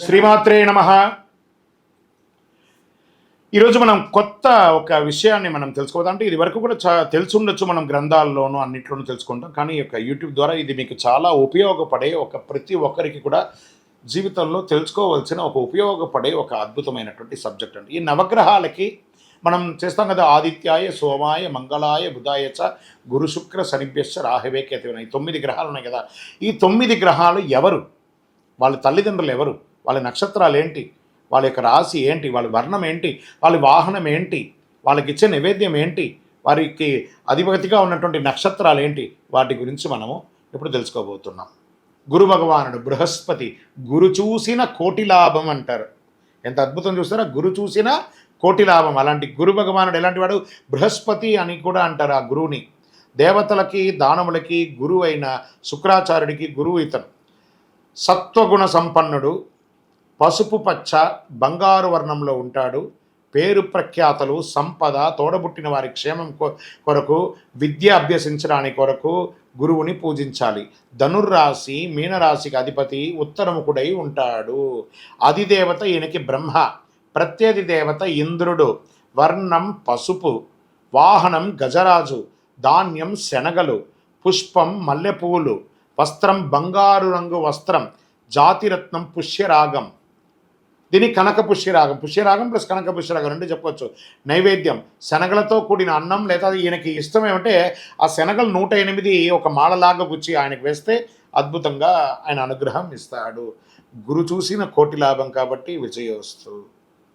శ్రీమాత్రే నమః. ఈరోజు మనం కొత్త ఒక విషయాన్ని మనం తెలుసుకోవద్దు. అంటే ఇది వరకు కూడా తెలిసి ఉండొచ్చు, మనం గ్రంథాల్లోనూ అన్నిట్లోనూ తెలుసుకుంటాం. కానీ ఈ యొక్క యూట్యూబ్ ద్వారా ఇది మీకు చాలా ఉపయోగపడే ప్రతి ఒక్కరికి కూడా జీవితంలో తెలుసుకోవాల్సిన ఉపయోగపడే ఒక అద్భుతమైనటువంటి సబ్జెక్ట్ అండి. ఈ నవగ్రహాలకి మనం చేస్తాం కదా, ఆదిత్యాయ సోమాయ మంగళాయ బుధాయ చ గురు శుక్ర శనిభ్యశ్చ రాహవే కేతవే. ఈ 9 గ్రహాలు ఉన్నాయి కదా. ఈ 9 గ్రహాలు ఎవరు, వాళ్ళ తల్లిదండ్రులు ఎవరు, వాళ్ళ నక్షత్రాలు ఏంటి, వాళ్ళ యొక్క రాశి ఏంటి, వాళ్ళ వర్ణం ఏంటి, వాళ్ళ వాహనం ఏంటి, వాళ్ళకి ఇచ్చే నైవేద్యం ఏంటి, వారికి అధిపతిగా ఉన్నటువంటి నక్షత్రాలు ఏంటి, వాటి గురించి మనము ఇప్పుడు తెలుసుకోబోతున్నాం. గురు భగవానుడు బృహస్పతి, గురు చూసిన కోటి లాభం అంటారు. ఎంత అద్భుతం చూస్తారా, గురు చూసిన కోటి లాభం. అలాంటి గురు భగవానుడు ఎలాంటి వాడు, బృహస్పతి అని కూడా అంటారు ఆ గురువుని. దేవతలకి దానవులకి గురువు అయిన శుక్రాచార్యుడికి గురువు ఇతను. సత్వగుణ సంపన్నుడు, పసుపు పచ్చ బంగారు వర్ణంలో ఉంటాడు. పేరు ప్రఖ్యాతలు, సంపద, తోడబుట్టిన వారి క్షేమం కొరకు, విద్య అభ్యసించడానికి కొరకు గురువుని పూజించాలి. ధనుర్రాశి మీనరాశికి అధిపతి ఉత్తరముఖుడై ఉంటాడు. అధిదేవత ఈయనకి బ్రహ్మ, ప్రత్యధి దేవత ఇంద్రుడు. వర్ణం పసుపు, వాహనం గజరాజు, ధాన్యం శనగలు, పుష్పం మల్లెపూలు, వస్త్రం బంగారు రంగు వస్త్రం, జాతిరత్నం పుష్యరాగం. దీని కనక పుష్యరాగం, పుష్యరాగం ప్లస్ కనక పుష్యరాగం రెండు చెప్పవచ్చు. నైవేద్యం శనగలతో కూడిన అన్నం, లేదా ఈయనకి ఇష్టం ఏమంటే ఆ శనగలు 108 ఒక మాలలాగా గుచ్చి ఆయనకు వేస్తే అద్భుతంగా ఆయన అనుగ్రహం ఇస్తాడు. గురు చూసిన కోటి లాభం కాబట్టి విజయోస్తు.